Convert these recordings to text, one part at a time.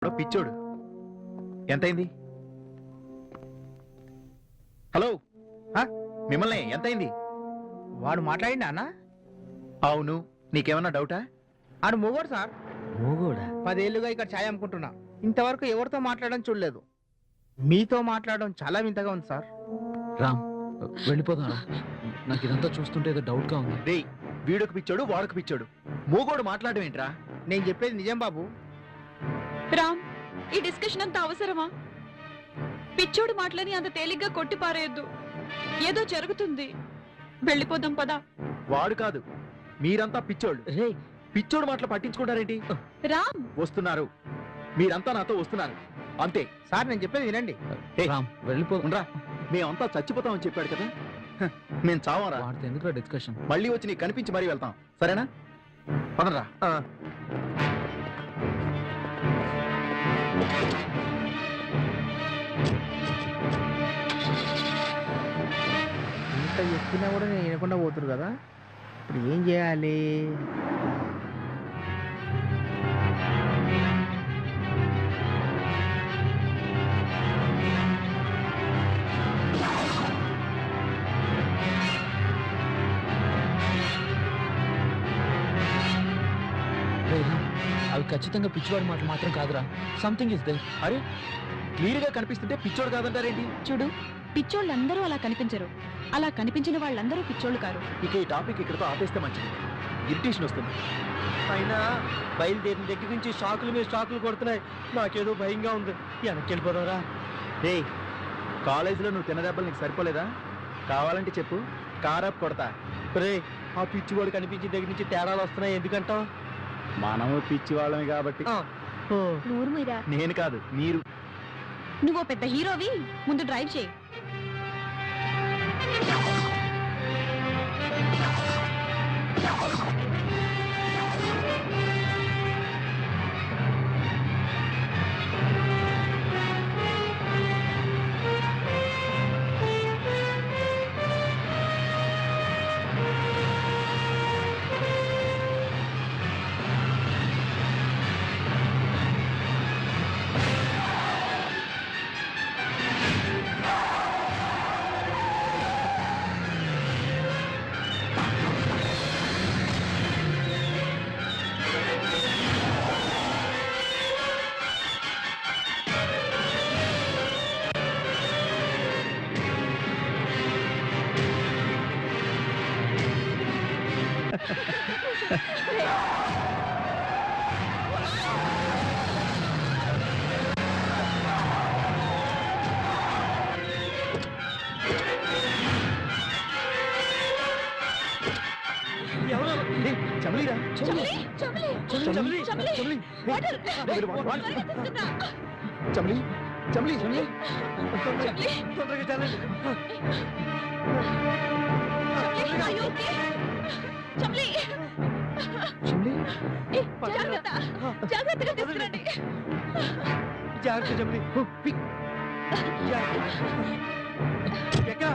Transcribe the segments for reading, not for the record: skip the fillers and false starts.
వాడెవడో పిచ్చోడు. ఎంతైంది? హలో, మిమ్మల్ని ఎంతైంది? వాడు మాట్లాడిండా అన్న? అవును, నీకేమన్నా డౌటా? ఆడు మూగోడు సార్. మూగోడా? 10 ఏళ్ళుగా ఇక్కడ ఛాయ్ అమ్ముకుంటున్నా. ఇంతవరకు ఎవరితో మాట్లాడడం చూడలేదు. మీతో మాట్లాడడం చాలా వింతగా ఉంది సార్. రామ్, వెళ్ళిపోతాను. నాకు ఇదంతా చూస్తుంటే ఏదో డౌట్ గా ఉంది. రే, వీడొక పిచ్చోడు వాడొక పిచ్చోడు. మూగోడు మాట్లాడడం ఏంట్రా? నేను చెప్పేది నిజం బాబు. రామ్, ఈ డిస్కషన్ అంత అవసరమా? పిచ్చోడు మాటలని అంత తేలిగ్గా కొట్టి పారేయొద్దు. ఏదో జరుగుతుంది. వెళ్ళిపోదాం పదా. వాడు కాదు, మీరంతా పిచ్చోళ్ళు. రే, పిచ్చోడు మాటలు పట్టించుకుంటారేంటి? రామ్, వస్తున్నారు, మీరంతా నాతో వస్తున్నారు అంతే. సార్ నేను చెప్పేది వినండి. రామ్, వెళ్ళిపోతుండ్రా. మేమంతా చచ్చిపోతామని చెప్పాడు కదా. మేము చావరా? వాడితే ఎందుకు డిస్కషన్? మళ్ళీ వచ్చి నీకు కనిపించి మరీ వెళ్తాం, సరేనా? పదరా. ఇంత చెప్పినా కూడా నేను వినకుండా పోతురు కదా. ఇప్పుడు ఏం చేయాలి? అవి ఖచ్చితంగా పిచ్చివాడి మాటలు మాత్రం కాదురా. Something is they. అరే, క్లియర్ గా కనిపిస్తుంటే పిచ్చోడు కాదంటారేంటి? చూడు, పిచ్చోళ్ళందరూ అలా కనిపించరు. అలా కనిపించిన వాళ్ళందరూ పిచ్చోళ్ళు కారు. ఇక ఈ టాపిక్ ఇక్కడతో ఆపేస్తే మంచిది. ఇరిటేషన్ వస్తుంది. అయినా బయలుదేరిన దగ్గర నుంచి షాకులు మీద షాకులు కొడుతున్నాయి. నాకేదో భయంగా ఉంది. వెనక్కి వెళ్ళిపోదారా? రే, కాలేజీలో నువ్వు తిన్న దెబ్బలు నీకు సరిపోలేదా? కావాలంటే చెప్పు, కారప్ కొడతా. రే, ఆ పిచ్చివాడు కనిపించిన దగ్గర నుంచి తేడాలు వస్తున్నాయి. ఎందుకంటావు? మనము పిచ్చి వాళ్ళమే కాబట్టి. నూరు మీరా? నేను కాదు, మీరు. నువ్వు పెద్ద హీరోవి, ముందు డ్రైవ్ చేయి. చమలీరా? చమలి, చమలి, చమలి, చమలి. చమలి. Water, water. తీసుకురా. చమలి, చమలి, చమలి. చమలి, తొందరగా చల్లండి. Chamoli, are you okay? Chamoli, Chamoli. ఏ, జాగ్రత్త, జాగ్రత్తగా తీసుకురండి. జాగ్రత్త చమలి. ఎక్కడ?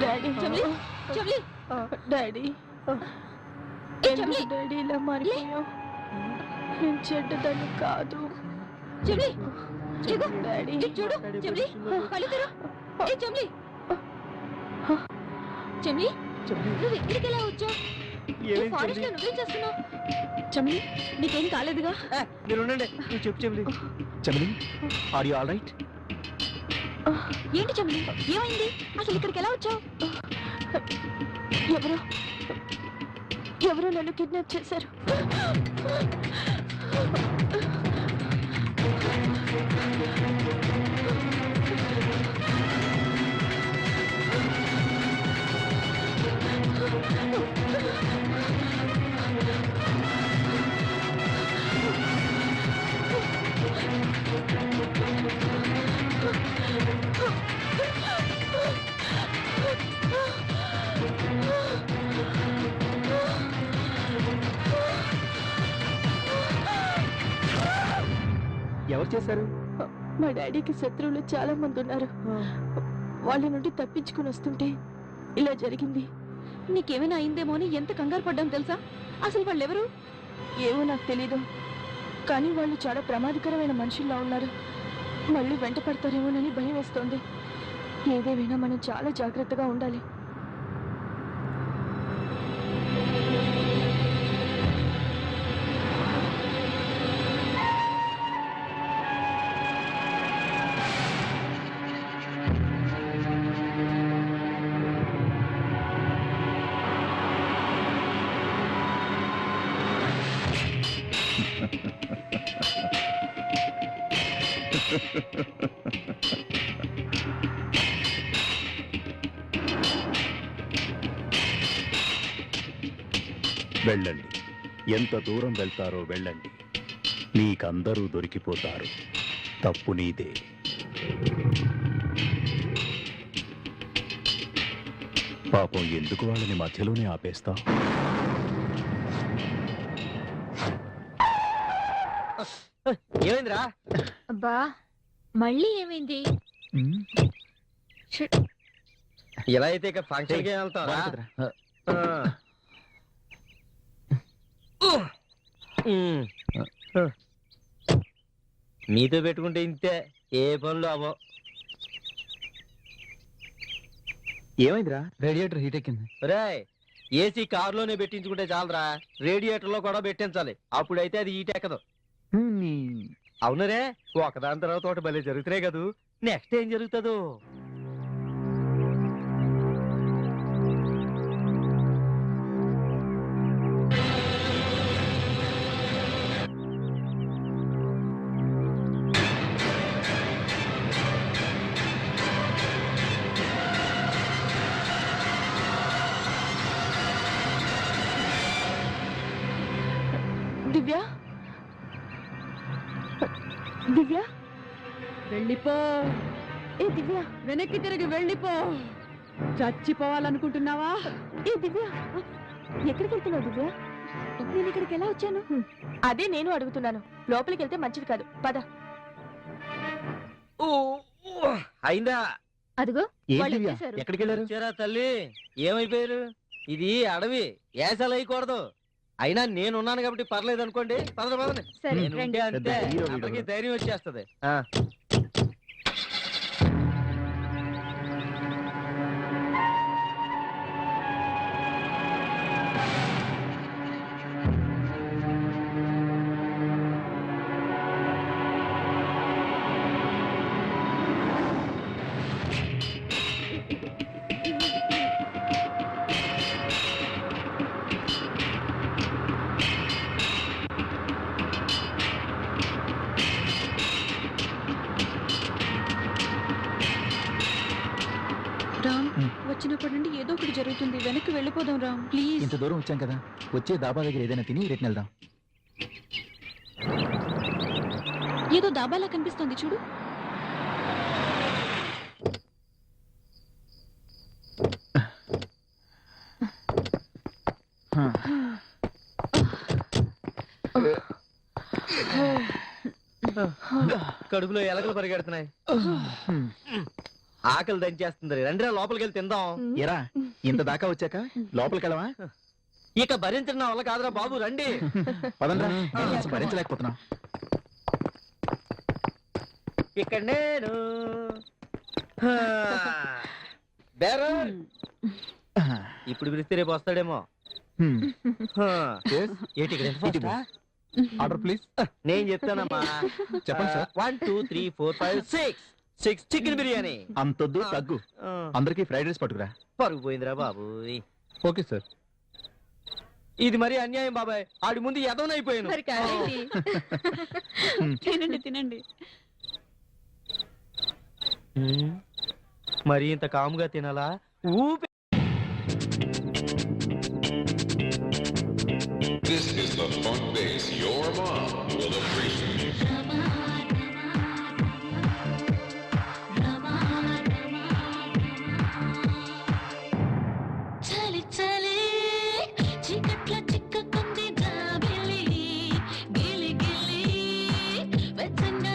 Daddy, Chamoli, Chamoli, daddy, Chamoli, daddy ఇలా మారిపోయావు. నేను చెడ్డదాన్ని కాదు. చమలి, చెగు, డాడీ, చూడు, చమలి, కళ్ళు తెరు. ఏ చమలి, చమలి, నువ్వు ఇక్కడికి ఎలా వచ్చావు? ఈ ఫారెస్ట్ లో నువ్వేం చేస్తున్నావు? చమలి, నీకేం కాలేదుగా? మీరు ఉండండి, నువ్వు చెప్పు Chamoli. Chamoli, are you all right? ఏంటి చమలి, ఏమైంది? అసలు ఇక్కడికి ఎలా వచ్చావు? ఎవరో నన్ను కిడ్నాప్ చేశారు. ఎవరు చేశారు? మా డాడీకి శత్రువులు చాలా మంది ఉన్నారు. వాళ్ళ నుండి తప్పించుకుని వస్తుంటే ఇలా జరిగింది. నీకేమైనా అయిందేమో అని ఎంత కంగారు పడ్డాం తెలుసా? అసలు వాళ్ళెవరు? ఏమో నాకు తెలీదు, కానీ వాళ్ళు చాలా ప్రమాదకరమైన మనుషుల్లా ఉన్నారు. మళ్ళీ వెంట పడతారేమోనని భయం వేస్తోంది. ఏదేమైనా మనం చాలా జాగ్రత్తగా ఉండాలి. వెళ్ళండి, ఎంత దూరం వెళ్తారో వెళ్ళండి. మీకందరూ దొరికిపోతారు. తప్పు నీదే. పాపం ఎందుకు వాళ్ళని మధ్యలోనే ఆపేస్తావు? ఏమైందిరా? అబ్బా, మళ్ళీ ఏమైంది? ఇలా అయితే ఇక ఫంక్షన్కి వెళ్తారా? మీతో పెట్టుకుంటే ఇంతే, ఏ పనులు అవో. ఏమైందిరా? రేడియేటర్ హీట్ ఎక్కింది. రేయ్, ఏసీ కారులోనే పెట్టించుకుంటే చాలరా, రేడియేటర్ లో కూడా పెట్టించాలి. అప్పుడైతే అది హీట్ ఎక్కదు. అవునరే, ఒకదాని తర్వాత ఒకటి భలే జరుగుతున్నాయి కదూ. నెక్స్ట్ ఏం జరుగుతుందో? దివ్య, దివ్య, వెళ్ళిపో, ఏ దివ్య, వెనక్కి తిరిగి వెళ్ళిపో. చచ్చిపోవాలనుకుంటున్నావా? ఏ దివ్య, ఎక్కడికి వెళ్తున్నావు దివ్య? నేను ఇక్కడికి ఎలా వచ్చాను? అదే నేను అడుగుతున్నాను. లోపలికి వెళ్తే మంచిది కాదు, పద. అయిందా? అదిగో ఏంటి వాళ్ళు దివ్య? వచ్చేసారు. ఎక్కడికి వెళ్ళారు? వచ్చారా తల్లి? ఏమైపోయారు? ఇది అడవి, ఏసాలు వేయకూడదు. అయినా నేనున్నాను కాబట్టి పర్లేదు అనుకోండి. పదరు పదండి. సరే, నేనుంటే రండి. అంతే, పెద్ద హీరో వీడు. అందరికీ ధైర్యం వచ్చేస్తది. రామ్, వచ్చినప్పటి నుండి ఏదో ఒకటి జరుగుతుంది. వెనక్కి వెళ్ళిపోదాం రామ్, ప్లీజ్. ఇంత దూరం వచ్చాం కదా, వచ్చే దాబా దగ్గర ఏదైనా తిని రిటర్న్ వెళ్దాం. ఏదో దాబాలా కనిపిస్తుంది చూడు. కడుపులో ఎలకలు పరిగెడుతున్నాయి. ఆకలి దంచేస్తుంది. రండిరా, లోపలికి వెళ్ళి తిందాం. ఎరా, ఇంత దాకా వచ్చాక లోపలికి వెళ్ళవా? ఇక భరించడం నా వల్ల కాదురా బాబు, రండి. పదండ్రా, నేను అసలు భరించలేకపోతున్నా. ఇక్కడ నేను బేరర్. ఇప్పుడు పిలిస్తే రేపు వస్తాడేమో. ఏంటి ఇక్కడ ఎంత fast ఆ? Order please. నేను చెప్తానమ్మా. చెప్పండి సార్. 1 2 3 4 5 6 చికెన్ బిర్యానీ. అంతొద్దు, తగ్గు. అందరికి ఫ్రైడ్ రైస్ పట్టుకురా. పరుగు పోయిందిరా బాబు. Okay sir. ఇది మరి అన్యాయం బాబాయ్. ఆడి ముందు ఎదవనైపోయాను. మరి కాదేంటి? తినండి తినండి. మరి ఇంత కాముగా తినాలా? ఊపి. This is the fun base your mom will appreciate. చలి చలి చీకట్లో చిక్కుకుంది జాబిలి గిలి గిలి వెచ్చంగా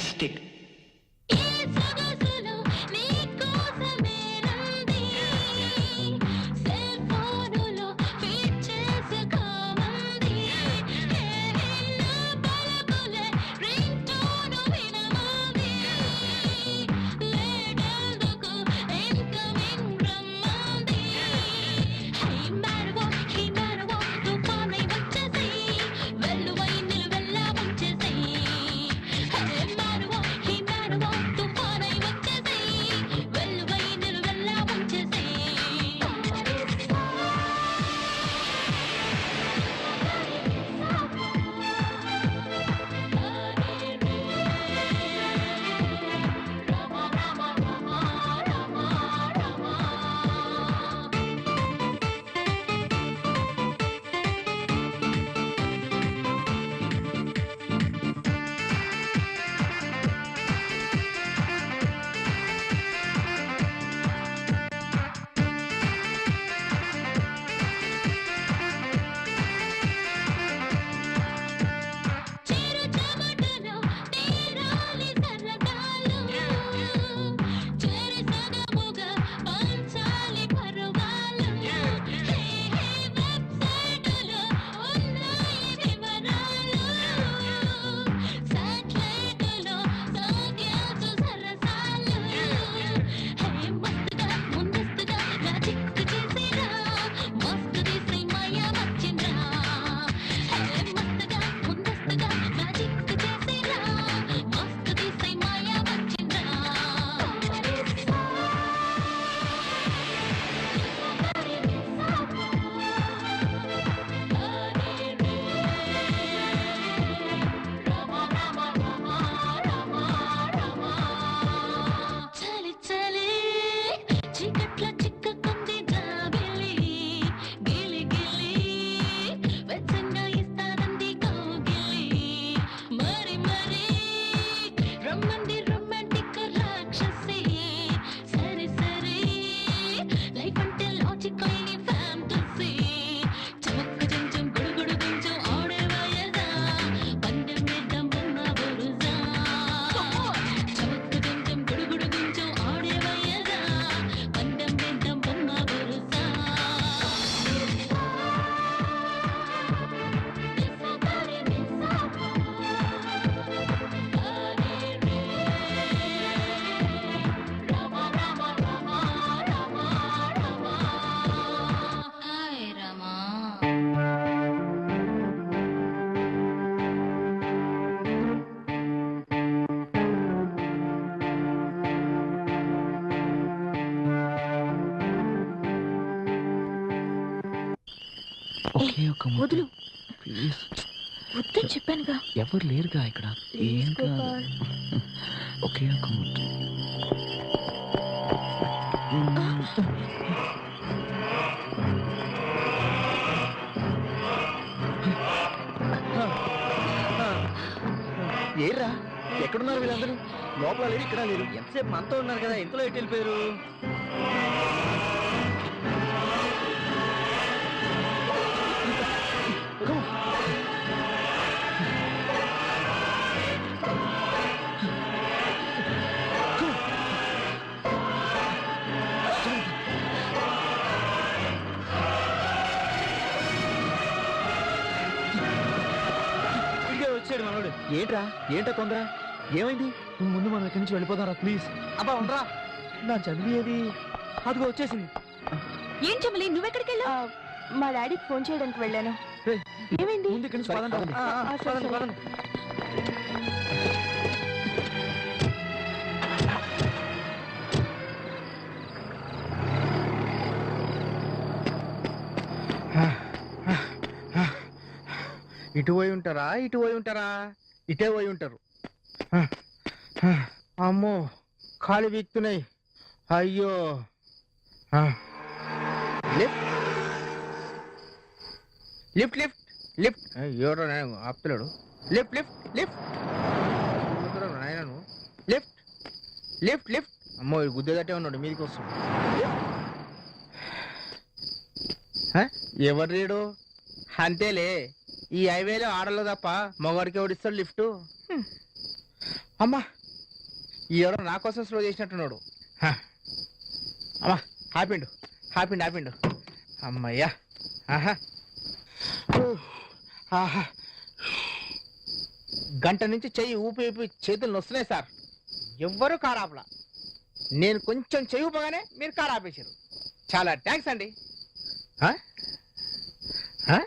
fantastic. ఈ సొగసులో నీ కోసమేనంది సెల్ ఫోనులో ఫీడ్ చేసుకోమంది నా పలుకులే రింగ్ టోను వినమంది లేడెందుకు ఇన్కమింగ్ రమ్మంది హే మారవో తుఫానై వచ్చేసి వెల్లువై నిలువెల్లా వచ్చేసి హే మారవో తుఫానై వచ్చేసి వెల్లువై నిలువెల్లా వచ్చేసి చిరు చెమటలో నీరాలి సరదాలు చెరి సగముగా పంచాలి పరువాలు హే వెబ్సైటులో ఉన్నాయి వివరాలు సాటిలైటులో సాధ్యాసు సరసాలు హే మస్తుగా ముందస్తుగా నా చిక్కు చేసిరా మస్తు తీసి మాయా వచ్చిండ్రా హే మస్తుగా ముందస్తుగా నా చిక్కు చేసిరా మస్తు తీసి మాయా వచ్చిండ్రా చలి చలి చీకట్ల చిక్కుకుంది జాబిలి గిలి గిలి వెచ్చంగా ఇస్తానంది కౌగిలి మరి మరి రమ్మంది రొమాంటిక్ రాక్షసి సరి సరి లైఫ్ అంటే లాజికల్ ఫ్యాంటసీ చమక్కు చెంచం గుడుగుడు కొంచెం ఆడే వయదా పందెం వేద్దాం బొమ్మ బొరుజా చమక్కు చెంచం గుడుగుడు కొంచెం ఆడే వయదా పందెం వేద్దాం బొమ్మ బొరుజా హాయ్ రమా ఒకే ఒక ముద్దు. వదులు ప్లీజ్ వద్దని చెప్పానుగా ఎవరు లేరుగా ఇక్కడ ఏం ప్లీజ్ కాదు గోపాల్. ఒకే ఒక ముద్దు. ఏర్రా ఎక్కడున్నారు వీళ్ళందరూ? లోపల లేరు, ఇక్కడ లేరు. ఎంతసేపు మనతో ఉన్నారు కదా ఇంతలో ఎటు వెళ్ళిపోయారు? ఇదిగే వచ్చాడు మనోడు. ఏంట్రా ఏంటా తొందర? ఏమైంది? ముందు మనం ఇక్కడి నుంచి వెళ్ళిపోదారా ప్లీజ్. అబ్బా ఉండరా, నా చదివి ఏది? అదిగో వచ్చేసింది. ఏం చమలి నువ్వెక్కడికి వెళ్ళావు? మా డాడీకి ఫోన్ చేయడానికి వెళ్ళాను ఏయ్, ఏమైంది ముందు ఇక్కడి నుంచి పదండి. పదండి. సరే, సరే. పదండి. ఇటు పోయి ఉంటారా ఇటు పోయి ఉంటారా? ఇటే పోయి ఉంటారు. అమ్మో కాలు వీక్తున్నాయి. అయ్యో లిఫ్ట్ లిఫ్ట్ లిఫ్ట్ లిఫ్ట్ ఎవరో ఆపుతున్నాడు. లిఫ్ట్ లిఫ్ట్ లిఫ్ట్ నాయనను లిఫ్ట్ లిఫ్ట్ లిఫ్ట్. అమ్మో గుద్దేదట్టే ఉన్నాడు, మీదికి వస్తాడు. ఎవరు రీడు? అంతేలే, ఈ హైవేలో ఆడలో తప్ప మగవాడికి ఎవడిస్తాడు లిఫ్ట్? అమ్మా ఎవరో నా కోసం స్లో చేసినట్టున్నాడు. హ. అమ్మా ఆపిండు ఆపిండు ఆపిండు. అమ్మయ్యా. ఆహా. ఆహా. గంట నుంచి చెయ్యి ఊపి ఊపి చేతులు నొస్తున్నాయి సార్. ఎవ్వరూ కారు ఆపలా. నేను కొంచెం చెయ్యి ఊపగానే మీరు కారు ఆపేశారు. చాలా థ్యాంక్స్ అండి. ఆ? ఆ?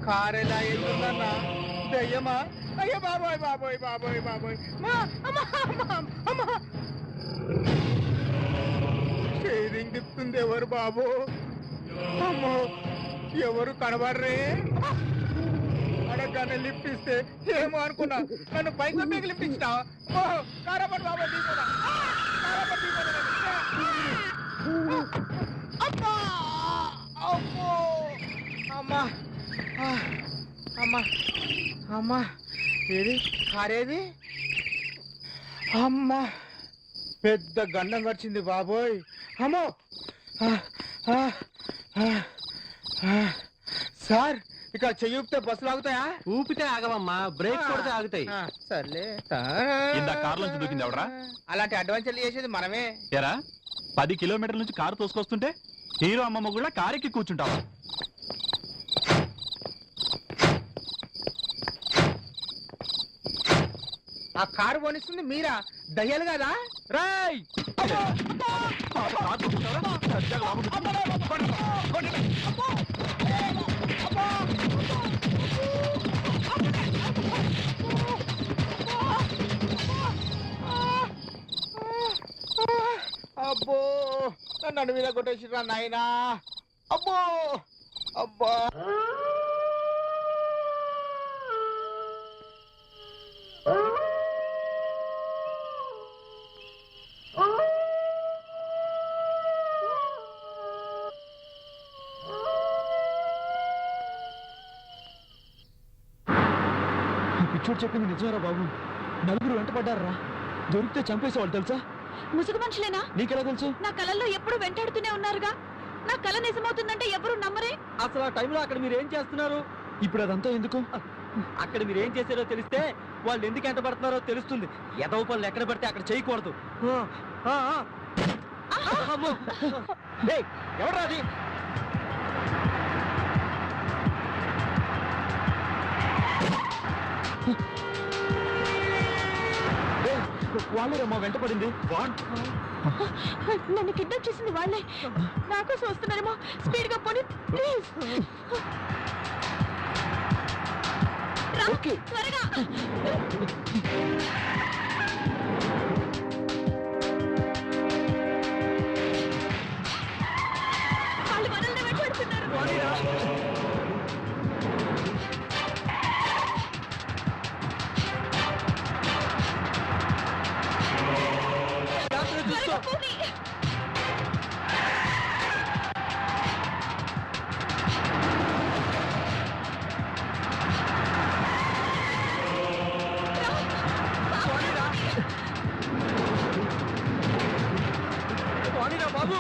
కారెలా ఎదురుదన్నా దయ్యమా? అయ్యో బాబోయ్ బాబోయ్ బాబోయ్ బాబోయ్. అమ్మా షేరింగ్ తిప్పుతుంది ఎవరు బాబు? అమ్మో ఎవరు కనబడరే? అడగగానే లిఫ్ట్ ఇస్తే ఏమో అనుకున్నా. నన్ను పైకి మీకు లిఫ్ట్ ఇచ్చినా? కారపడి బాబా తీసుకోదా? అమ్మా అమ్మో అమ్మా అమ్మా అమ్మా ఏది కారేది? అమ్మా పెద్ద గండం గడిచింది బాబోయ్. అమ్మో సార్ ఇక్కడ చెయ్యితే బస్సులు ఆగుతాయా? ఊపితే ఆగవమ్మా, బ్రేక్ కొడితే ఆగుతాయి. సర్లే. ఇందా కారులో నుంచి దూకింది ఎవడరా? అలాంటి అడ్వెంచర్లు చేసేది మనమే. ఎరా 10 కిలోమీటర్ల నుంచి కారు తోసుకొస్తుంటే హీరో అమ్మమ్మ కూడా కారెక్కి కూర్చుంటావా? ఆ కారు పోనిస్తుంది మీరా? దయ్యాలు కదా? రాయ్ అబ్బో నన్ను మీద కొట్టేసిరా నాయనా. అబ్బో అబ్బా. పిచ్చోడు చెప్పింది నిజమేరా బాబు. నలుగురు వెంట పడ్డారా. దొరికితే చంపేసేవాళ్ళు తెలుసా? ముసుగు మనుషులేనా? నీకెలా తెలుసు? నా కళల్లో ఎప్పుడు వెంటాడుతూనే ఉన్నారుగా. నా కళ నిజమవుతుందంటే ఎవరు నమ్మరే. అసలు ఆ టైంలో అక్కడ మీరు ఏం చేస్తున్నారు? ఇప్పుడు అదంతా ఎందుకు? అక్కడ మీరు ఏం చేశారో తెలిస్తే వాళ్ళు ఎందుకు ఎంత పడుతున్నారో తెలుస్తుంది. ఎదవ పనులు ఎక్కడ పడితే అక్కడ చేయకూడదు. ఎవరు అది? వాళ్ళేరమ్మా వెంట పడింది. నన్ను కిడ్నాప్ చేసింది వాళ్ళే. నా కోసం వస్తున్నారేమో. స్పీడ్ గా పోనీ ప్లీజ్. ఓకే త్వరగా. వాళ్ళు మనల్ని వెంటాడుతున్నారు. త్వరగా పోనీ. బాబు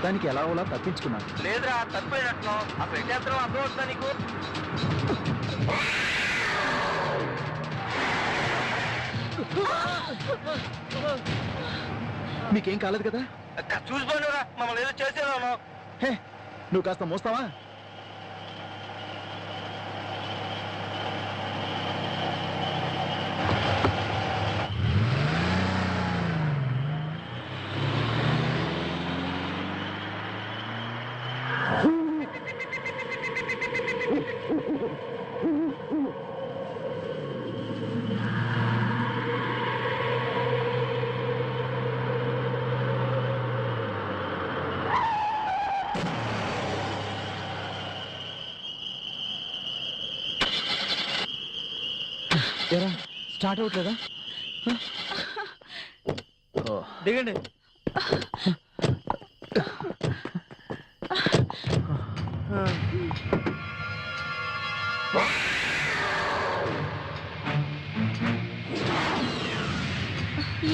మొత్తానికి ఎలా ఓలా తప్పించుకున్నాను. లేదురా తప్పిపోయినట్లు అసలు ఏం చేస్తారో అర్థం అవుతుందా నీకు? మీకేం కాలేదు కదా? చూసిపోయినరా మమ్మల్ని ఏదో చేసేదాను. హే, నువ్వు కాస్త మోస్తావా? ఏరా స్టార్ట్ అవ్వట్లేదా? దిగండి.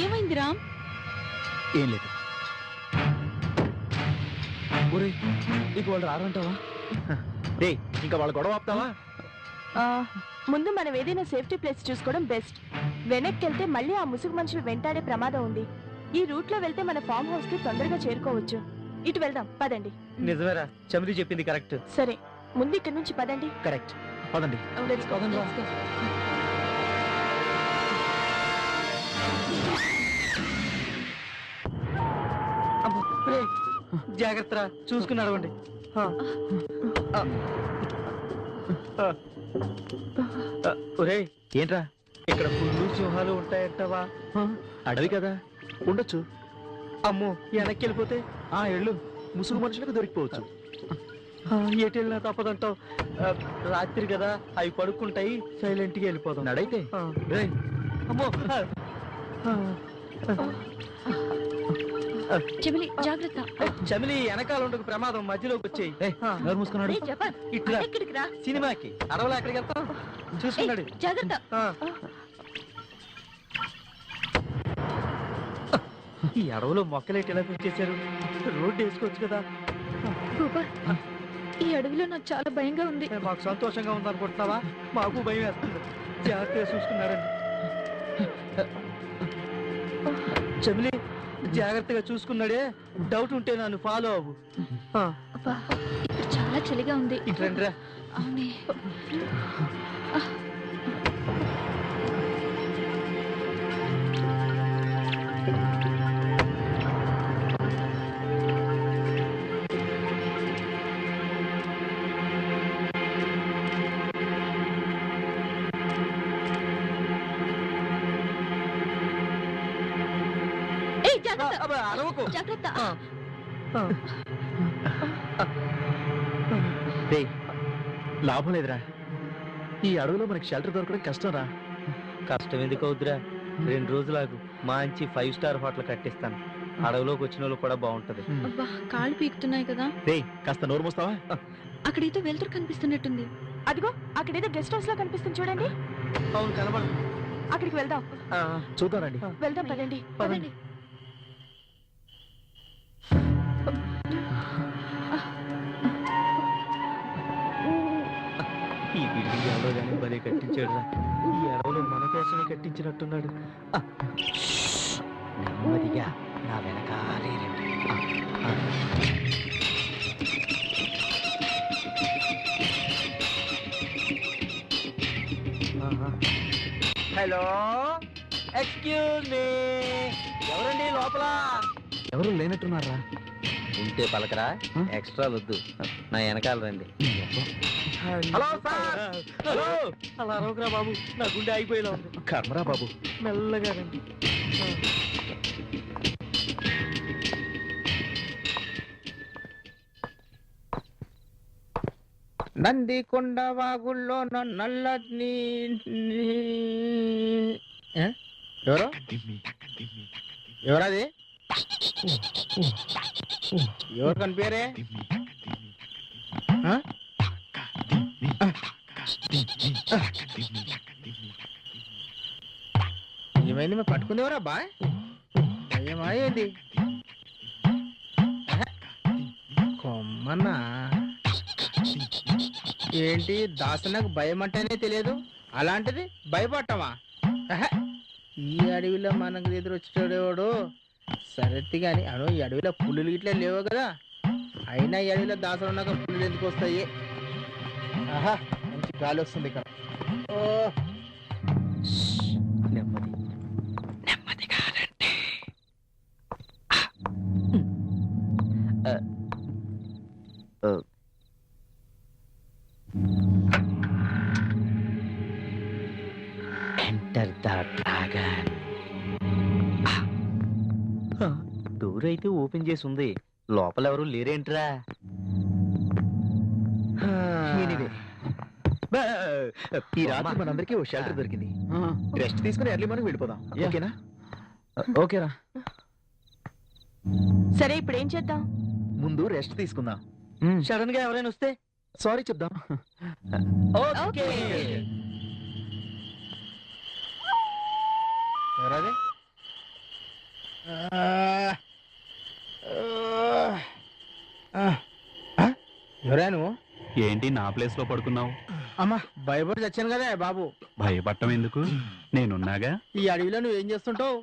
ఏమైంది రామ్? ఏం లేదు. ఒరే ఇక వాళ్ళు రారంటావా? డే, ఇంకా వాళ్ళ గొడవ ఆపుతావా? ముందు మనం ఏదైనా సేఫ్టీ ప్లేస్ చూసుకోవడం బెస్ట్. వెనక్కి వెళ్తే మళ్ళీ ఆ ముసుగు మనుషులు వెంటాడే ప్రమాదం ఉంది. ఈ రూట్ లో వెళ్తే మన ఫామ్ హౌస్ కి తొందరగా చేరుకోవచ్చు. ఇటు వెళ్దాం, పదండి. నిజమేరా, చమిలి చెప్పింది కరెక్ట్. సరే, ముందు ఇక్కడి నుంచి పదండి. కరెక్ట్. పదండి. Let's go. జాగ్రత్త, చూసుకుని నడవండి. ఒరే, ఏంట్రా? ఇక్కడ పుల్లు సింహాలు ఉంటాయంటావా? అడవి కదా, ఉండొచ్చు. అమ్మో, వెనక్కి వెళ్ళిపోతే? ఎళ్ళు, ముసుగు మనుషులకు దొరికిపోవచ్చు. ఎటు వెళ్ళినా తప్పదంటావు. రాత్రి కదా, అవి పడుకుంటాయి, సైలెంట్ గా వెళ్ళిపోతాం. నడైతే. రేయ్, అమ్మో. చెమిలి జాగ్రత్త. చమిలి వెనకాల ఉండకు, ప్రమాదం మధ్యలోకి వచ్చేయి. ఎవరు మూసుకున్నాడు? రేయ్, జపాన్, ఇట్లా ఎక్కడికి రా? సినిమాకి అడవులు ఎక్కడికి వెళ్తాం? చూసుకున్నాడు. జాగ్రత్త. ఈ అడవులో మొక్కలేటి ఎలా పెంచేశారు? రోడ్డు వేసుకోవచ్చు కదా. గోపాల్, ఈ అడవిలో నాకు చాలా భయంగా ఉంది. మాకు సంతోషంగా ఉందనుకుంటున్నావా? మాకు భయం వేస్తుంది. జాగ్రత్తగా చూసుకున్నారండి. చమిలి జాగ్రత్తగా చూసుకున్నాడే, డౌట్ ఉంటే నన్ను ఫాలో అవ్వు. అబ్బా, ఇక్కడ చాలా చలిగా ఉంది. ఇటు రండిరా. అవునే. అరవకు. జాగ్రత్త. రేయ్, లాభం లేదురా. ఈ అడవిలో మనకి షెల్టర్ దొరకడం కష్టం రా. కష్టం ఎందుకు అవుద్దిరా? 2 రోజులాగు మంచి 5 స్టార్ హోటల్ కట్టిస్తాను. అడవిలోకి వచ్చిన వాళ్ళు కూడా బాగుంటది. అబ్బా, కాళ్ళు పీకుతున్నాయి కదా. రేయ్, కాస్త నోరు మూస్తావా? అక్కడైతే వెళ్తురు కనిపిస్తున్నట్టుంది. అదిగో, అక్కడేదో గెస్ట్ హౌస్ లా కనిపిస్తుంది చూడండి. అవును, కనబడు. అక్కడికి వెళ్దాం. చూద్దాం రండి. వెళ్దాం, పదండి. పదండి. ఈ బిల్డింగ్ ఎవరో కానీ భలే కట్టించాడు రా. ఈ అడవులు మన కోసమే కట్టించినట్టున్నాడు. నెమ్మదిగా నా వెనకాలే రండి. Hello, excuse me. ఎవరండి లోపల? ఎవరు లేనట్టున్నారా? ఉంటే పలకరా, ఎక్స్ట్రా వద్దు. నా వెనకాల రండి. Hello sir. హలో. అలా అరవకురా బాబు, నా గుండె ఆగిపోయేలా ఉంది. కర్మరా బాబు. మెల్లగా రండి. నందికొండ వాగుల్లో నల్ల ఎవరు? ఎవరది? ఎవరు కనిపించరే? ఏమైంది? మేము పట్టుకుందేవరా బా? ఏమైంది? కొమ్మన్నా ఏంటి దాసనకు భయం అంటేనే తెలియదు, అలాంటిది భయపడటమా? ఆహా, ఈ అడవిలో మనకు ఎదురొచ్చేవాడు సరెత్తి గాని అను, ఈ అడవిలో పులులు ఇట్లా లేవు కదా, అయినా ఈ అడవిలో దాసలు ఉన్నాక పులులు ఎందుకు వస్తాయి? ఆహా, మంచి గాలి వస్తుంది ఇక్కడ. ఓ నెమ్మది నెమ్మదిగా రండి. Enter the dragon. డోర్ అయితే ఓపెన్ చేసి ఉంది, లోపల ఎవరు లేరేంట్రా? Anyway, ఈ రాత్రి మనందరికీ ఓ షెల్టర్ దొరికింది. రెస్ట్ తీసుకుని ఎర్లీ మార్నింగ్ వెళ్ళిపోదాం. ఓకేనా? ఓకేరా. సరే ఇప్పుడు ఏం చేద్దాం? ముందు రెస్ట్ తీసుకుందాం. సడన్ గా ఎవరైనా వస్తే సారీ చెప్దాం. ఓకే. ఎవరది? ఎవరా నువ్వు? ఏంటి నా ప్లేస్ లో పడుకున్నావు? అమ్మా భయపడి చచ్చాను కదా బాబు. భయపడటం ఎందుకు, నేనున్నాగా. ఈ అడవిలో నువ్వు ఏం చేస్తుంటావు?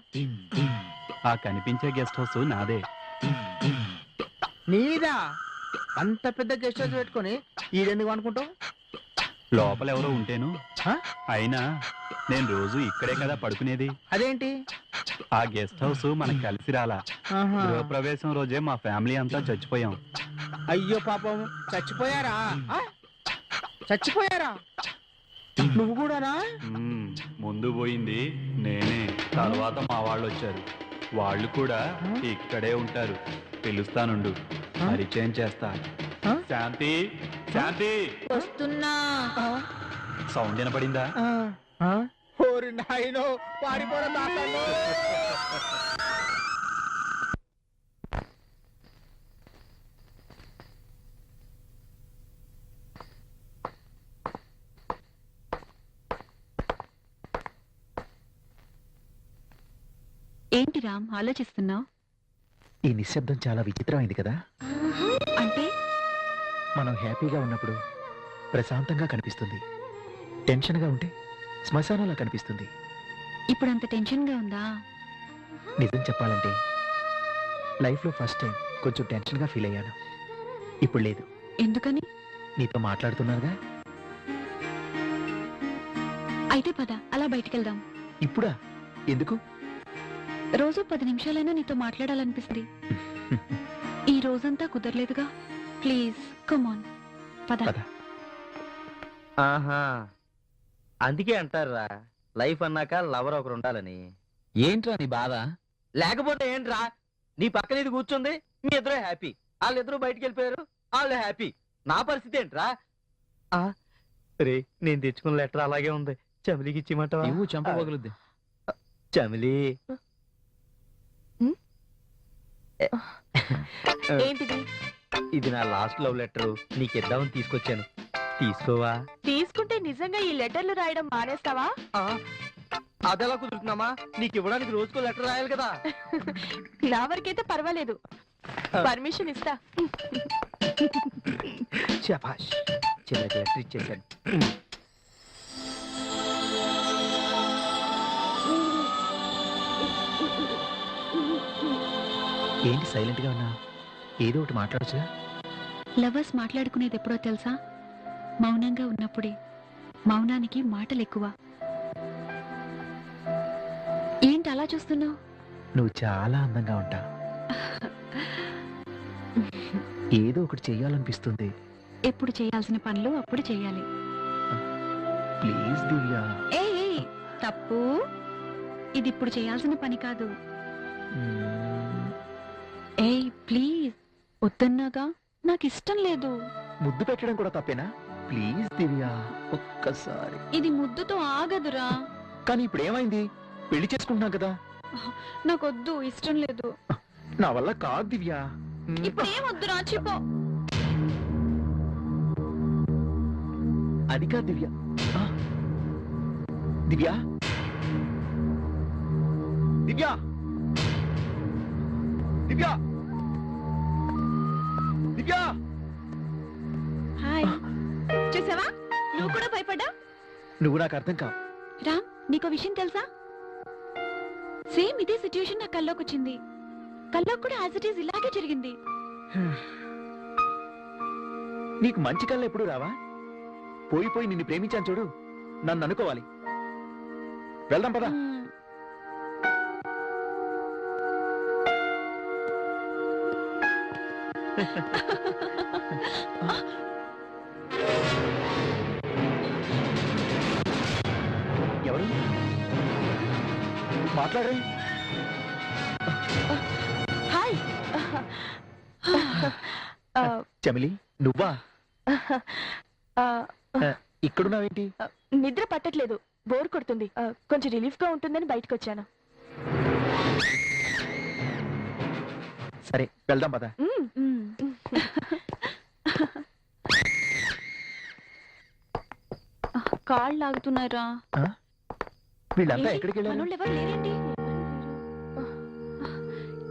ఆ కనిపించే గెస్ట్ హౌస్ నాదే. నీదా? అంత పెద్ద గెస్ట్ హౌస్ పెట్టుకొని ఈడెందుకు అనుకుంటావు? లోపల ఎవరో ఉంటేను. హ? అయినా నేను రోజు ఇక్కడే కదా పడుకునేది. అదేంటి? ఆ గెస్ట్ హౌస్ మనకు కలిసి రాలా. ఆహా. గృహప్రవేశం రోజే మా ఫ్యామిలీ అంతా చచ్చిపోయాం. అయ్యో పాపం, చచ్చిపోయారా? ఆ? చచ్చిపోయారా? నువ్వు కూడానా? ముందు పోయింది నేనే, తర్వాత మా వాళ్ళు వచ్చారు. వాళ్ళు కూడా ఇక్కడే ఉంటారు. పిలుస్తానుండు, పరిచయం చేస్తా. శాంతి, శాంతి, వస్తున్నా. సౌండ్ వినపడిందా? ఓరి నాయనో, పారిపోవడం దాసాను. ఏంటి రామ్ ఆలోచిస్తున్నావు? ఈ నిశ్శబ్దం చాలా విచిత్రమైంది కదా. అంటే మనం హ్యాపీగా ఉన్నప్పుడు ప్రశాంతంగా కనిపిస్తుంది, టెన్షన్గా ఉంటే శ్మశానంలా కనిపిస్తుంది. ఇప్పుడు అంత టెన్షన్ గా ఉందా? నిజం చెప్పాలంటే లైఫ్లో ఫస్ట్ టైం కొంచెం టెన్షన్గా ఫీల్ అయ్యాను. ఇప్పుడు లేదు. ఎందుకని? నీతో మాట్లాడుతున్నానుగా. అయితే పద అలా బయటికెళ్దాం. ఇప్పుడా? ఎందుకు? రోజు 10 నిమిషాలైనా నీతో మాట్లాడాలనిపిస్తుంది. ఈ రోజంతా కుదరలేదుగా. ప్లీజ్ కమాన్ పద. పద. ఆహా, అందుకే అంటారా లైఫ్ అన్నాక లవర్ ఒకరు ఉండాలని. ఏంట్రా నీ బాధ? లేకపోతే ఏంట్రా, నీ పక్కన ఇది కూర్చుంది, మీ ఇద్దరు హ్యాపీ. వాళ్ళిద్దరూ బయటికి వెళ్ళిపోయారు, వాళ్ళు హ్యాపీ. నా పరిస్థితి ఏంట్రా? రే, నేను తెచ్చుకున్న లెటర్ అలాగే ఉంది, చమిలికి ఇచ్చిమంటావా? నువ్వు చంప పగులుద్ది. చమిలి, ఏంటిది? ఇది నా లాస్ట్ లవ్ లెటర్, నీకు ఇద్దామని తీసుకొచ్చాను. తీసుకోవా? తీసుకుంటే నిజంగా ఈ లెటర్లు రాయడం మానేస్తావా? అదెలా కుదురుతున్నామా? నీకు ఇవ్వడానికి రోజుకో లెటర్ రాయాలి కదా. నా వరకైతే పర్వాలేదు, పర్మిషన్ ఇస్తా. శభాష్, చిన్నకి లెటర్ ఇచ్చేసాను. ఏంటి సైలెంట్గా ఉన్నా? ఏదో ఒకటి మాట్లాడచ్చుగా. లవర్స్ మాట్లాడుకునేది ఎప్పుడో తెలుసా? మౌనంగా ఉన్నప్పుడే. మౌనానికి మాటలు ఎక్కువ. ఏంటి అలా చూస్తున్నావు? నువ్వు చాలా అందంగా ఉంటా. ఏదో ఒకటి చెయ్యాలనిపిస్తుంది. ఎప్పుడు చేయాల్సిన పనులు అప్పుడు చేయాలి. ప్లీజ్ దివ్య. ఏ తప్పు, ఇది ఇప్పుడు చేయాల్సిన పని కాదు. ఏయ్ ప్లీజ్, వద్దన్నాగా, నాకు ఇష్టం లేదు. ముద్దు పెట్టడం కూడా తప్పేనా? ప్లీజ్ దివ్య, ఒక్కసారి. ఇది ముద్దుతో ఆగదురా. కానీ ఇప్పుడు ఏమైంది? పెళ్లి చేసుకుంటున్నాం కదా. నాకొద్దు, ఇష్టం లేదు. నా వల్ల కాదు దివ్య. ఇప్పుడు ఏమొద్దురా, చెప్పు. అది కాదు దివ్య. దివ్య, దివ్య, దివ్య, దివ్య. పడ్డా? నువ్వు నాకు అర్థం కావు. రామ్, నీకో విషయం తెలుసా? సేమ్ ఇదే సిచ్యుయేషన్ నా కల్లోకి వచ్చింది. కల్లోకి కూడా యాజ్ ఇట్ ఈస్ ఇలాగే జరిగింది. నీకు మంచి కళ్ళు ఎప్పుడు రావా? పోయి పోయి నిన్ను ప్రేమించాను చూడు, నన్ను అనుకోవాలి. వెళ్దాం పదా. ఎవరు మాట్లాడే? హాయ్. చమిలి, నువ్వా? ఇక్కడున్నావేంటి? నిద్ర పట్టట్లేదు, బోర్ కొడుతుంది. కొంచెం రిలీఫ్ గా ఉంటుందని బయటకు వచ్చాను. సరే వెళ్దాం పదా. కాళ్ళు లాగుతున్నారా? వీళ్ళంతా ఎక్కడికి వెళ్ళారు? మనోళ్ళు ఎవరు లేరేంటి?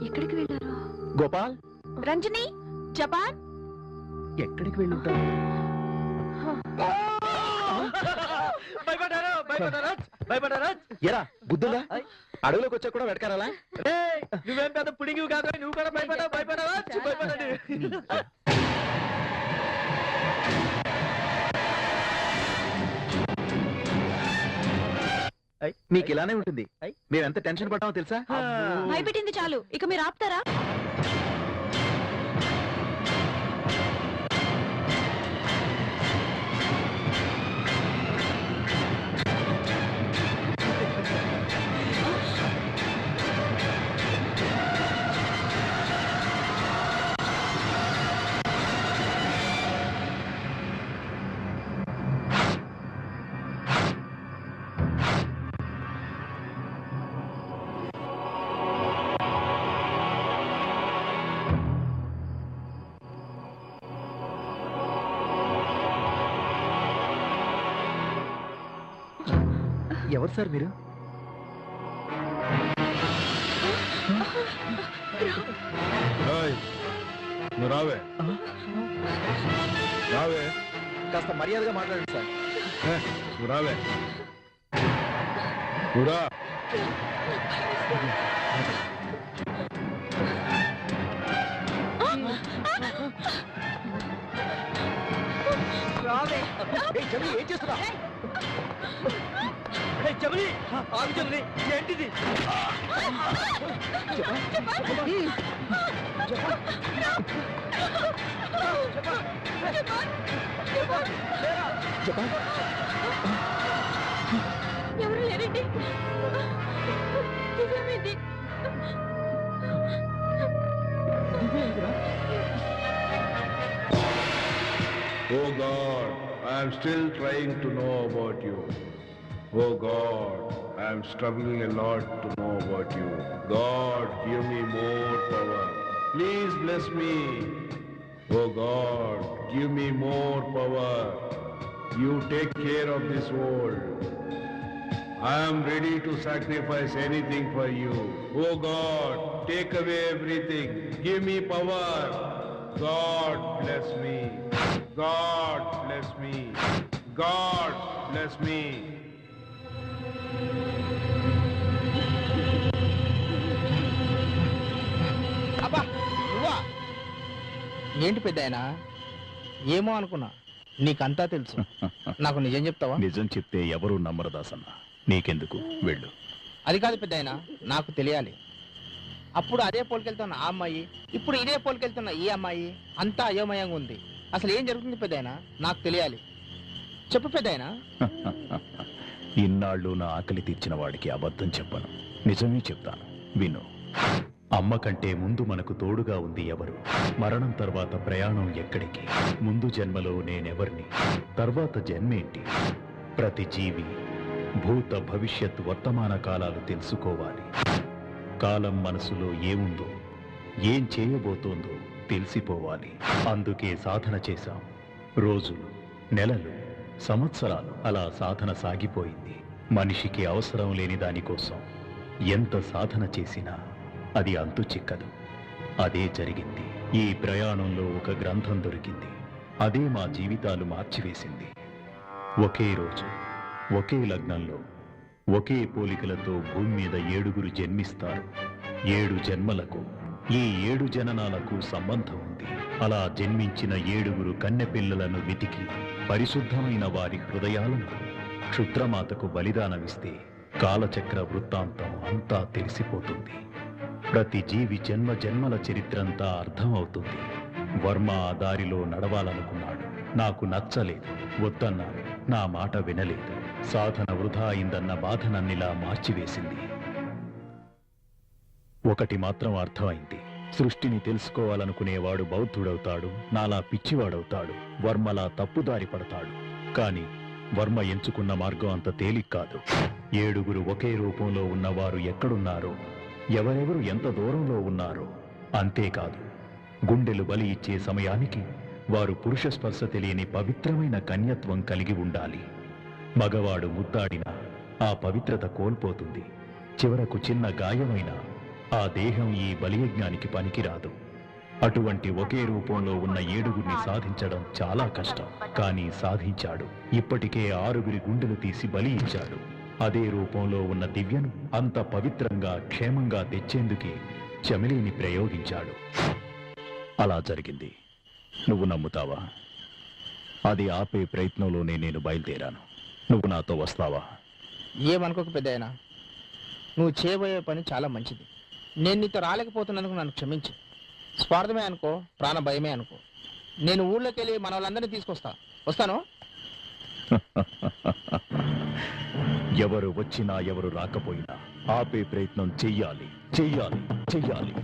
ఎక్కడికి వెళ్ళారు? గోపాల్, రంజని, జపాన్. ఎక్కడికి వెళ్ళుంటారు? ఎరా బుద్ధులా, అడవులోకి వచ్చా కూడా వెటకారాలా? నువ్వేం పెద్ద పుడింగి కాదు, నువ్వు కూడా భయపడావా? మీకు ఇలానే ఉంటుంది. మేము ఎంత టెన్షన్ పడ్డామో తెలుసా? భయపెట్టింది చాలు, ఇక మీరు ఆపుతారా? ఎవరు సార్ మీరు? రావే రావే, కాస్త మర్యాదగా మాట్లాడండి సార్. రావే రా. ఏం చేస్తున్నా? చమలి, ఆగు చమలి, ఏంటిది? ఎవరు లేరండి? ఇదేమిటి? Oh God, I am still trying to know about you. Oh God, I am struggling a lot to know about you. God, give me more power. Please bless me. Oh God, give me more power. You take care of this world. I am ready to sacrifice anything for you. Oh God, take away everything. Give me power. God bless me. God bless me. God bless me. అబ్బా నువ్వా? ఏంటి పెద్దాయనా? ఏమో అనుకున్నా, నీకంతా తెలుసు. నాకు నిజం చెప్తావా? నిజం చెప్తే ఎవరూ నమ్మరు దాసన్న. నీకెందుకు, వెళ్ళు. అది కాదు పెద్దాయనా, నాకు తెలియాలి. అప్పుడు అదే పోలికెళ్తున్న ఆ అమ్మాయి, ఇప్పుడు ఇదే పోలికెళ్తున్న ఈ అమ్మాయి, అంతా అయోమయంగా ఉంది. అసలు ఏం జరుగుతుంది పెద్దాయనా? నాకు తెలియాలి. చెప్పు పెద్దాయనా. ఇన్నాళ్ళు నా ఆకలి తీర్చిన వాడికి అబద్ధం చెప్పను, నిజమే చెప్తాను. విను. అమ్మ కంటే ముందు మనకు తోడుగా ఉంది ఎవరు? మరణం తర్వాత ప్రయాణం ఎక్కడికి? ముందు జన్మలో నేనెవర్ని? తర్వాత జన్మేంటి? ప్రతి జీవి భూత భవిష్యత్ వర్తమాన కాలాలు తెలుసుకోవాలి. కాలం మనసులో ఏముందో, ఏం చేయబోతోందో తెలిసిపోవాలి. అందుకే సాధన చేశాం. రోజులు, నెలలు, సంవత్సరాలు అలా సాధన సాగిపోయింది. మనిషికి అవసరం లేని దానికోసం ఎంత సాధన చేసినా అది అంతు చిక్కదు. అదే జరిగింది. ఈ ప్రయాణంలో ఒక గ్రంథం దొరికింది. అదే మా జీవితాలు మార్చివేసింది. ఒకే రోజు ఒకే లగ్నంలో ఒకే పోలికలతో భూమి మీద 7 జన్మిస్తారు. 7 జన్మలకు ఈ 7 జననాలకు సంబంధం ఉంది. అలా జన్మించిన 7 కన్నెపిల్లలను వెతికి పరిశుద్ధమైన వారి హృదయాలను క్షుద్రమాతకు బలిదానమిస్తే కాలచక్ర వృత్తాంతం అంతా తెలిసిపోతుంది. ప్రతి జీవి జన్మల చరిత్రంతా అర్థమవుతుంది. వర్మ ఆ దారిలో నడవాలనుకున్నాడు. నాకు నచ్చలేదు, వద్దన్నాను. నా మాట వినలేదు. సాధన వృధా అయిందన్న బాధ నన్నిలా మార్చివేసింది. ఒకటి మాత్రం అర్థమైంది. సృష్టిని తెలుసుకోవాలనుకునేవాడు బౌద్ధుడవుతాడు, నాలా పిచ్చివాడవుతాడు, వర్మలా తప్పుదారి పడతాడు. కాని వర్మ ఎంచుకున్న మార్గం అంత తేలిక కాదు. 7 ఒకే రూపంలో ఉన్నవారు ఎక్కడున్నారో, ఎవరెవరు ఎంత దూరంలో ఉన్నారో, అంతేకాదు గుండెలు బలి ఇచ్చే సమయానికి వారు పురుష స్పర్శ తెలియని పవిత్రమైన కన్యత్వం కలిగి ఉండాలి. మగవాడు ముద్దాడినా ఆ పవిత్రత కోల్పోతుంది. చివరకు చిన్న గాయమైన ఆ దేహం ఈ బలియజ్ఞానికి పనికిరాదు. అటువంటి ఒకే రూపంలో ఉన్న 7 సాధించడం చాలా కష్టం. కానీ సాధించాడు. ఇప్పటికే 6 గుండెలు తీసి బలి ఇచ్చాడు. అదే రూపంలో ఉన్న దివ్యను అంత పవిత్రంగా క్షేమంగా తెచ్చేందుకే చమిలీని ప్రయోగించాడు. అలా జరిగింది. నువ్వు నమ్ముతావా? అది ఆపే ప్రయత్నంలోనే నేను బయలుదేరాను. నువ్వు నాతో వస్తావా? ఏమనుకోక పెద్దయినా, నువ్వు చేయబోయే పని చాలా మంచిది. నేను నీతో రాలేకపోతున్నందుకు నన్ను క్షమించు. స్వార్థమే అనుకో, ప్రాణ భయమే అనుకో. నేను ఊళ్ళోకి వెళ్ళి మన వాళ్ళందరినీ వస్తాను. ఎవరు వచ్చినా ఎవరు రాకపోయినా ఆపే ప్రయత్నం చెయ్యాలి, చెయ్యాలి, చెయ్యాలి.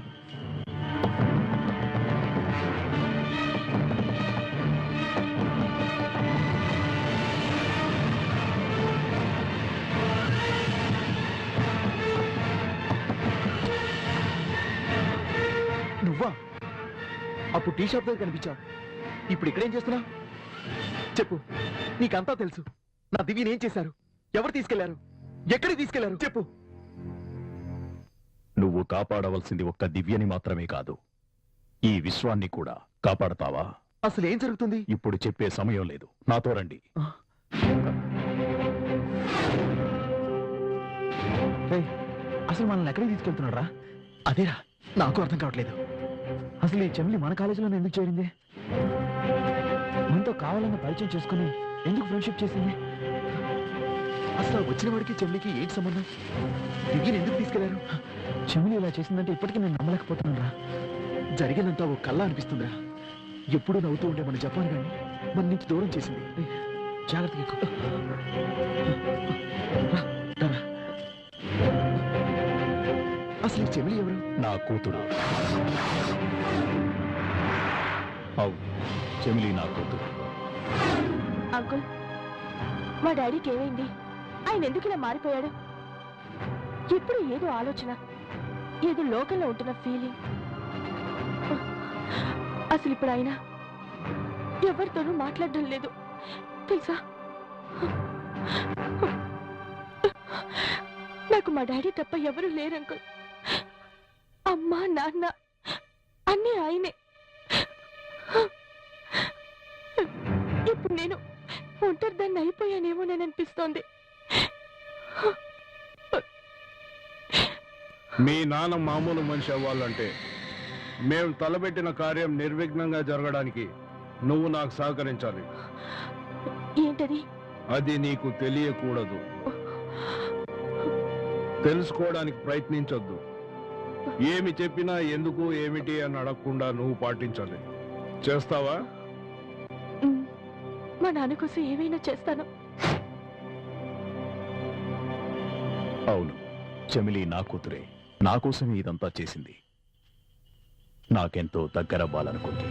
నువ్వా? అప్పుడు టీ షాప్ దగ్గర కనిపించావు. ఇప్పుడు ఇక్కడేం చేస్తున్నావు? చెప్పు. నీకంతా తెలుసు. నా దివ్యని ఏం చేశారు? ఎవరు తీసుకెళ్లారు? ఎక్కడికి తీసుకెళ్లారు? చెప్పు. నువ్వు కాపాడవలసింది ఒక్క దివ్యని మాత్రమే కాదు, ఈ విశ్వాన్ని కూడా కాపాడతావా? అసలు ఏం జరుగుతుంది? ఇప్పుడు చెప్పే సమయం లేదు. నాతో రండి. అసలు మనల్ని ఎక్కడికి తీసుకెళ్తున్నారా? అదేరా నాకు అర్థం కావట్లేదు. అసలు ఈ చెమ్లి మన కాలేజీలో ఎందుకు చేరింది? మనతో కావాలన్న పరిచయం చేసుకుని ఎందుకు ఫ్రెండ్షిప్ చేసింది? అసలు వచ్చిన వాడికి చెమ్లికి ఏంటి సంబంధం? దివ్యని ఎందుకు తీసుకెళ్లారు? చెమ్లి ఇలా చేసిందంటే ఇప్పటికీ నేను నమ్మలేకపోతున్నాను రా. జరిగినంత ఓ కళ్ళ అనిపిస్తుందిరా. ఎప్పుడూ నవ్వుతూ ఉండే మన జపాన్ గాని మన నుంచి దూరం చేసింది. జాగ్రత్తగా ఎక్కు. అసలు ఈ చెమ్లి ఎవరు? నా కూతురు. అవును, చెమిలి నా కూతురు. అంకుల్, మా డాడీకి ఏమైంది? ఆయన ఎందుకు ఇలా మారిపోయాడు? ఎప్పుడు ఏదో ఆలోచన, ఏదో లోకంలో ఉంటున్న ఫీలింగ్. అసలు ఇప్పుడు ఆయన ఎవరితోనూ మాట్లాడడం లేదు తెలుసా? నాకు మా డాడీ తప్ప ఎవరు లేరు అంకుల్. అమ్మ నాన్న అన్నీ ఆయనే. ఇప్పుడు నేను ఒంటరిదాన్ని అయిపోయానేమోనని అనిపిస్తోంది. మీ నాన్న మామూలు మనిషి అవ్వాలంటే మేము తలపెట్టిన కార్యం నిర్విఘ్నంగా జరగడానికి నువ్వు నాకు సహకరించాలి. ఏంటది? అది నీకు తెలియకూడదు. తెలుసుకోవడానికి ప్రయత్నించొద్దు. ఏమి చెప్పినా ఎందుకు ఏమిటి అని అడగకుండా నువ్వు పాటించాలి. చేస్తావా? మా నాన్న కోసం ఏమైనా చేస్తాను. అవును, చెమిలి నా కూతురే. నా కోసమే ఇదంతా చేసింది. నాకెంతో దగ్గరవ్వాలనుకుంది.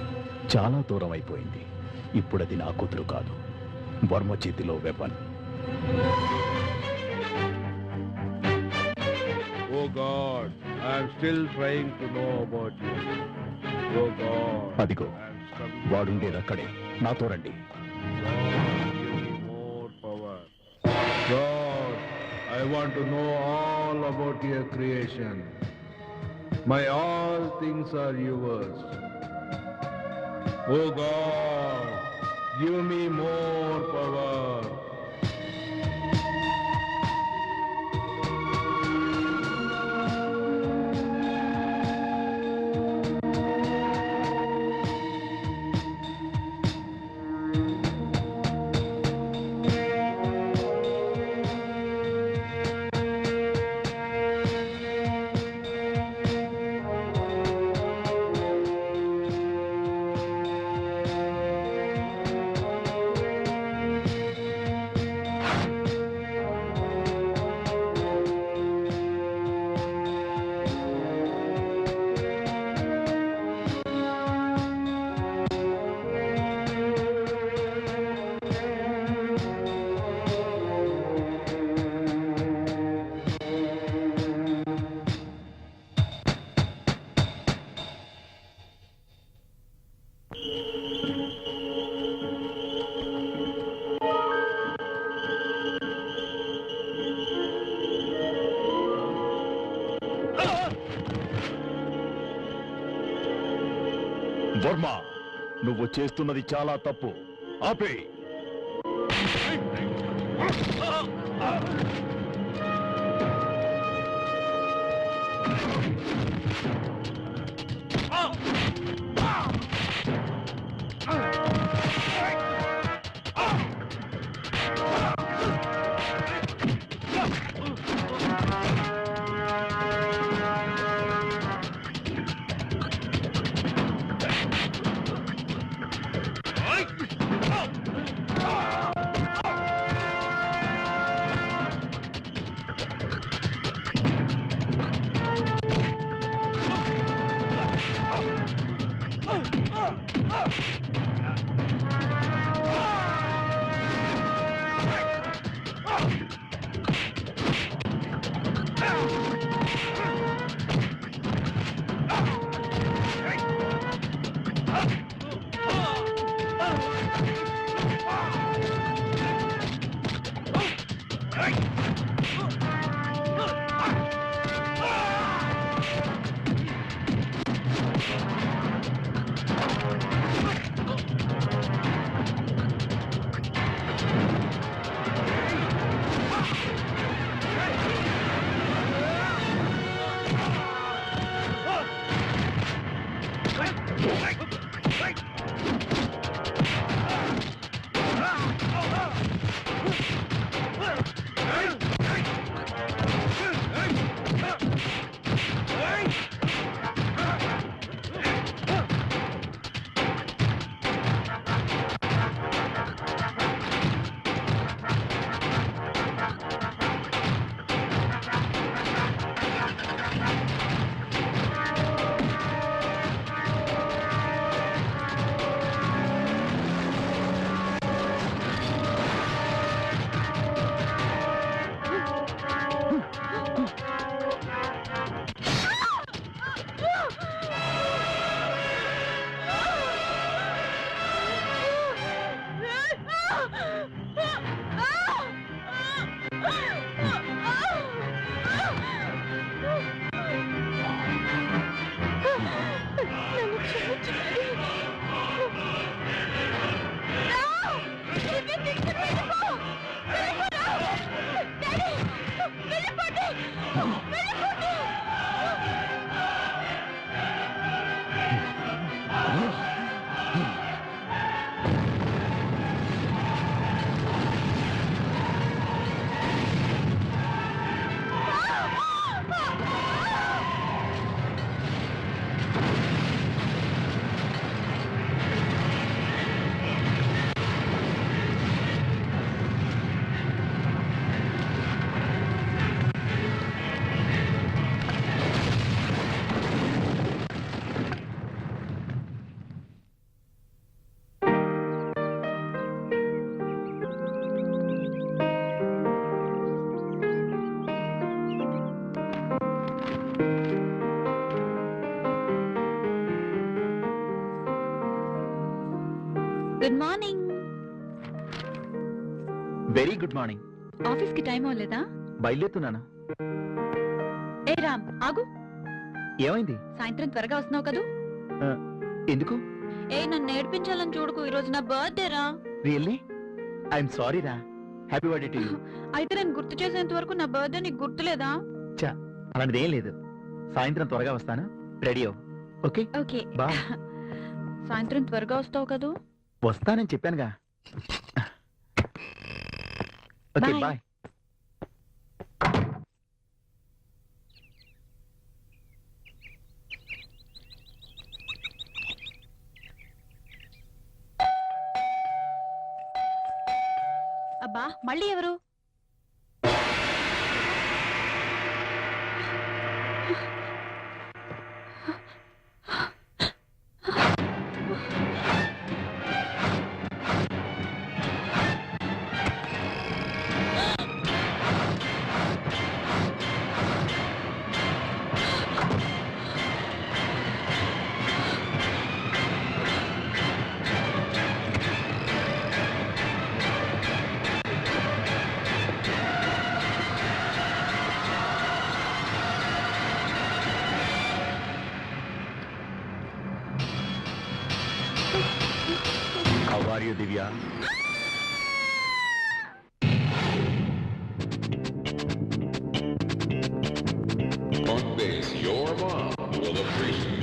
చాలా దూరం అయిపోయింది. ఇప్పుడది నా కూతురు కాదు, వర్మ చేతిలో weapon. Oh God, I am still trying to know about you. Oh God. అదిగో వాడుండేదక్కడే. నాతో రండి. God, give me more power. God, I want to know all about your creation. My all things are yours. Oh God, give me more power. Varma, నువ్వు చేస్తున్నది చాలా తప్పు. ఆపే. Good morning. Very good morning. Office కి time అవ్వలేదా? బయలుదేరుతున్నాను. ఏ రామ్, ఆగు. ఏమైంది? సాయంత్రం త్వరగా వస్తున్నావు కదూ? ఎందుకు? నన్ను నేర్పించాలని చూడుకు, ఈ రోజు నా బర్త్డే రా. రియల్లీ? ఐఎమ్ సారీ రా. Happy birthday to you. అయితే నేను గుర్తు చేసేంత వరకు నా బర్త్డే నీకు గుర్తులేదా? అలాంటిది ఏం లేదు. సాయంత్రం త్వరగా వస్తాను. రెడీ అవ్వు. Okay okay. బాయ్. సాయంత్రం త్వరగా వస్తావు కదూ? వస్తానని చెప్పానుగా. Okay Bye. బాయ్. అబ్బా, మళ్ళీ ఎవరు? How are you, Divya? On base, your mom will appreciate.